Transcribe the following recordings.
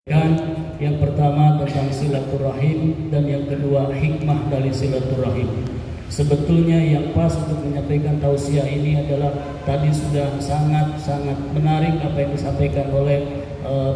Yang pertama tentang silaturahim dan yang kedua hikmah dari silaturahim. Sebetulnya yang pas untuk menyampaikan tausiah ini adalah tadi sudah sangat menarik apa yang disampaikan oleh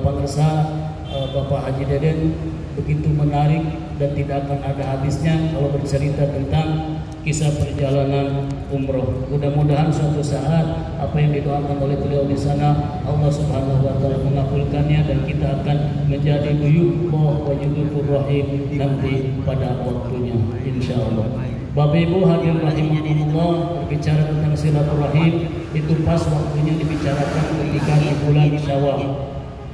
pemirsa Bapak Haji Deden, begitu menarik dan tidak akan ada habisnya kalau bercerita tentang kisah perjalanan umroh. Mudah-mudahan suatu saat apa yang didoakan oleh beliau di sana Allah Subhanahu wa taala mengabulkannya dan kita akan menjadi duyufullah wa yudufur rahim nanti pada waktunya insyaallah. Bapak Ibu hadirin rahimakumullah, berbicara tentang silaturahim itu pas waktunya dibicarakan ketika di bulan Syawal.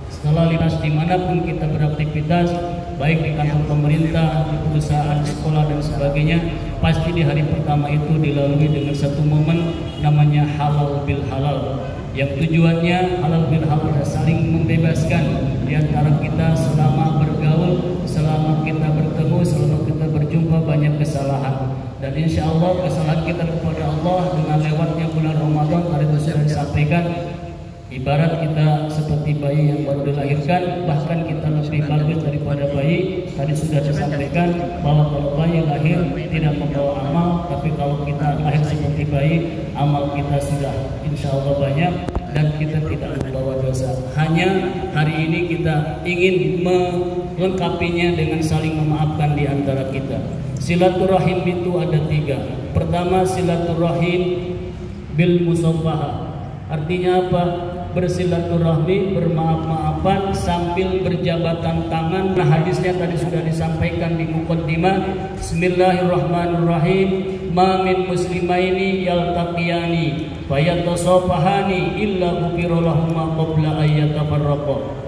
Setelah lintas dimanapun kita beraktivitas, baik di kantor pemerintah, di perusahaan, sekolah dan sebagainya, pasti di hari pertama itu dilalui dengan satu momen namanya halal bil halal, yang tujuannya halal bil halal saling membebaskan di antara kita selama bergaul, selama kita bertemu, selama kita berjumpa banyak kesalahan. Dan insya Allah kesalahan kita kepada Allah dengan lewatnya bulan Ramadan tadi sudah disampaikan, ibarat kita seperti bayi yang baru dilahirkan, bahkan kita lebih bagus daripada bayi. Tadi sudah disampaikan bahwa kalau bayi lahir tidak membawa amal, tapi kalau kita lahir seperti bayi, amal kita sudah insya Allah banyak dan kita tidak membawa dosa. Hanya hari ini kita ingin melengkapinya dengan saling memaafkan di antara kita. Silaturahim itu ada 3. Pertama, silaturahim bil musafahah. Artinya apa? Bersilaturahmi, bermaaf-maafan sambil berjabatan tangan. Nah, hadisnya tadi sudah disampaikan di muqaddimah. Bismillahirrahmanirrahim. Ma min muslimaini yaltaqiyani fayatasafahani illa ghufira lahumma qabla ayyatafarraqa.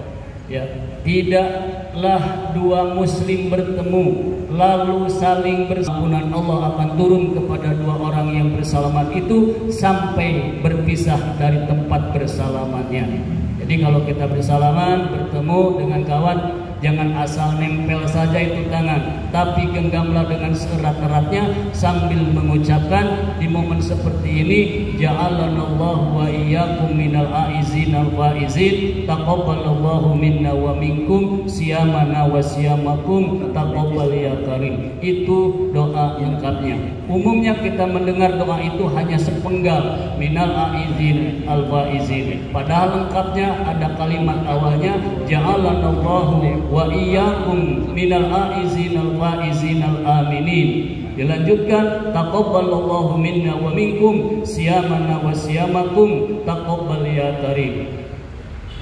Ya, tidaklah dua muslim bertemu lalu saling bersampunan Allah akan turun kepada dua orang yang bersalaman itu sampai berpisah dari tempat bersalamannya. Jadi kalau kita bersalaman, bertemu dengan kawan, jangan asal nempel saja itu tangan, tapi genggamlah dengan seerat-eratnya sambil mengucapkan di momen seperti ini, ja'alanallahu wa iyyakum minal aizin al faizin, taqabbalallahu minna wa minkum siyamana wa siyamakum, taqabbal ya karim. Itu doa lengkapnya. Umumnya kita mendengar doa itu hanya sepenggal, minal aizin al faizin. Padahal lengkapnya ada kalimat awalnya, ja'alanallahu wa iyyakum minal aizin al faizin al aminin. Dilanjutkan, taqabbalallahu minna wa minkum siyamana wa siyamakum, taqabbal ya karim.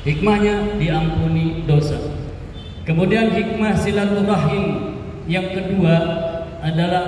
Hikmahnya diampuni dosa. Kemudian hikmah silaturahim yang kedua adalah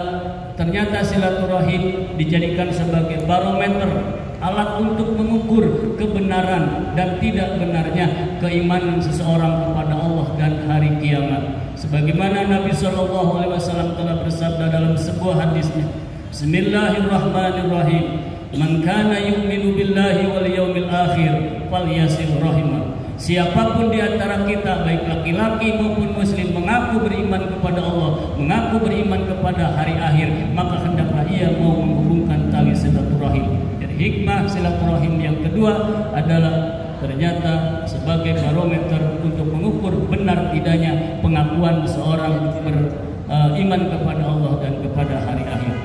ternyata silaturahim dijadikan sebagai barometer, alat untuk mengukur kebenaran dan tidak benarnya keimanan seseorang kepada Allah dan hari kiamat. Sebagaimana Nabi SAW telah bersabda dalam sebuah hadisnya, Bismillahirrahmanirrahim. Man kana yu'minu billahi wal yawmil akhir falyasil rahimah. Siapapun di antara kita, baik laki-laki maupun muslim, mengaku beriman kepada Allah, mengaku beriman kepada hari akhir, maka hendaklah ia mau menghubungkan tali silaturahim. Jadi hikmah silaturahim yang kedua adalah ternyata sebagai barometer untuk mengukur benar tidaknya pengakuan seorang beriman kepada Allah dan kepada hari akhir.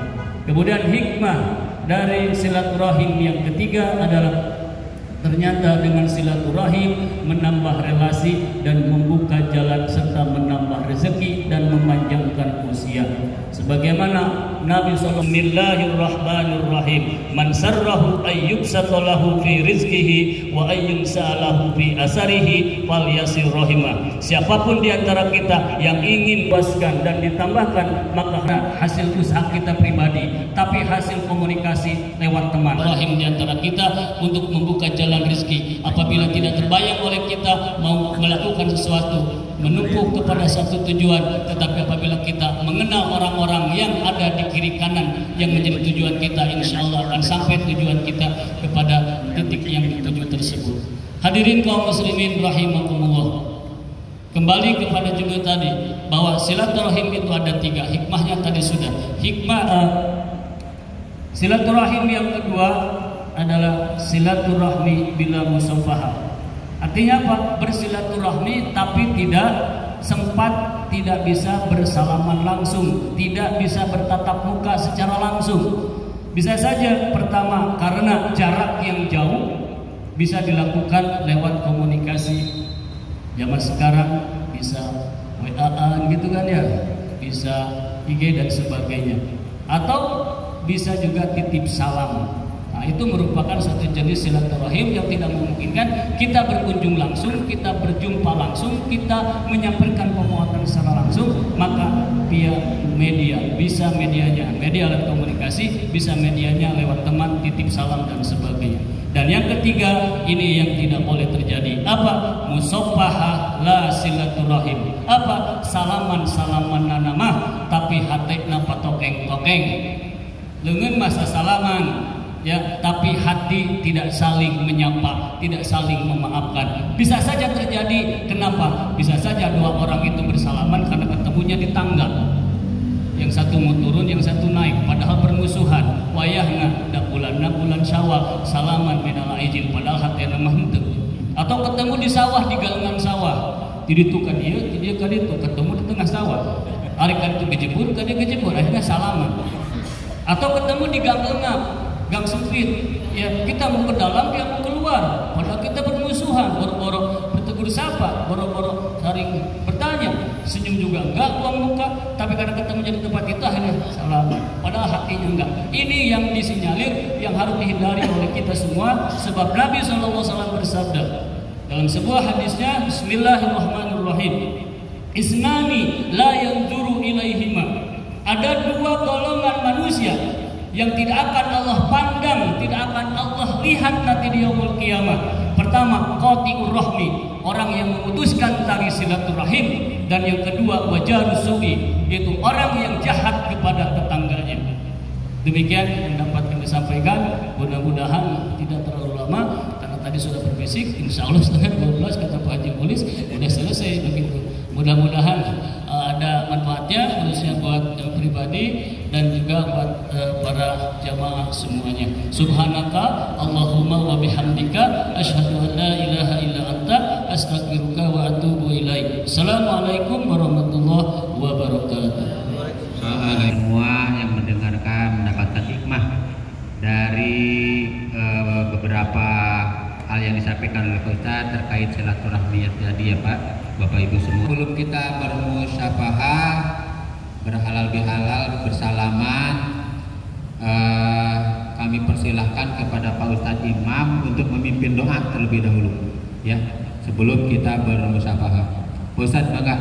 Kemudian hikmah dari silaturahim yang ketiga adalah ternyata dengan silaturahim menambah relasi dan membuka jalan serta menambah rezeki dan memanjangkan usia. Sebagaimana Nabi sallallahu Bismillahirrahmanirrahim. Man sarrahu ayyubsata lahu fi rizqihi wa ayyumsa'alahu fi asarihi falyasir rahimah. Siapapun di antara kita yang ingin puaskan dan ditambahkan, maka hasil usaha kita pribadi, tapi hasil komunikasi lewat teman rahim di antara kita untuk membuka jalan rezeki. Apabila tidak terbayang oleh kita mau melakukan sesuatu, menumpuk kepada satu tujuan, tetapi apabila kita mengenal orang-orang yang ada di kiri kanan yang menjadi tujuan kita, insya Allah akan sampai tujuan kita kepada titik yang dituju tersebut. Hadirin kaum muslimin rahimakumullah. Kembali kepada judul tadi bahwa silaturahim itu ada 3. Hikmahnya tadi sudah. Hikmah silaturahim yang kedua adalah silaturahmi bila musafahah. Artinya apa? Bersilaturahmi tapi tidak sempat, tidak bisa bersalaman langsung, tidak bisa bertatap muka secara langsung. Bisa saja pertama karena jarak yang jauh, bisa dilakukan lewat komunikasi. Zaman sekarang bisa WA-an gitu kan ya, bisa IG dan sebagainya. Atau bisa juga titip salam. Nah, itu merupakan satu jenis silaturahim yang tidak memungkinkan kita berkunjung langsung, kita berjumpa langsung, kita menyampaikan pemohon secara langsung, maka via media, bisa medianya, media alat komunikasi, bisa medianya lewat teman, titip salam dan sebagainya. Dan yang ketiga, ini yang tidak boleh terjadi. Apa? Musaffahah la silaturahim. Apa? Salaman-salaman nanamah tapi hatekna patokeng-tokeng. Leungeun masa salaman, ya, tapi hati tidak saling menyapa, tidak saling memaafkan. Bisa saja terjadi. Kenapa? Bisa saja dua orang itu bersalaman karena ketemunya di tangga. Yang satu mau turun, yang satu naik, padahal bermusuhan. Wayahna da bulan Syawal, salaman minal aijil, padahal hatena mah henteu. Atau ketemu di sawah, di galengan sawah. Jadi itu kan dia kan itu ketemu di tengah sawah. Ari kan itu gejebur, kan dia gejebur, akhirnya salaman. Atau ketemu di gang lengap, gang sempit, ya kita mau ke dalam, dia mau keluar, padahal kita bermusuhan, boro-boro bertegur sapa, boro-boro saling bertanya, senyum juga enggak, buang muka, tapi karena ketemu di tempat itu akhirnya salaman, padahal hatinya enggak. Ini yang disinyalir, yang harus dihindari oleh kita semua, sebab Nabi SAW bersabda dalam sebuah hadisnya, Bismillahirrahmanirrahim, Isnani la yanzuru ilaihima. Ada dua golongan manusia yang tidak akan Allah pandang, tidak akan Allah lihat nanti di yaumul qiyamah. Pertama, qati'ur rahmi, orang yang memutuskan tali silaturahim, dan yang kedua wajarus su'i, yaitu orang yang jahat kepada tetangganya. Demikian yang dapat kami sampaikan. Mudah-mudahan tidak terlalu lama karena tadi sudah berbisik. Insya Allah setengah 12 kata Pak Haji Mulis sudah selesai begitu. Mudah-mudahan ada manfaatnya, khususnya buat yang pribadi dan juga buat para jamaah semuanya. Subhanaka Allahumma wa bihamdika asyhadu an la ilaha illa anta astaghfiruka wa atubu ilaik. Assalamualaikum warahmatullahi wabarakatuh. Semua yang mendengarkan mendapatkan hikmah dari beberapa hal yang disampaikan oleh Pak Ustaz terkait silaturahmi tadi ya Pak, Bapak Ibu semua. Sebelum kita bermusyafahah, berhalal bihalal, bersalaman, kami persilahkan kepada Pak Ustadz Imam untuk memimpin doa terlebih dahulu ya, sebelum kita bermusyafahah. Pak Ustadz, maka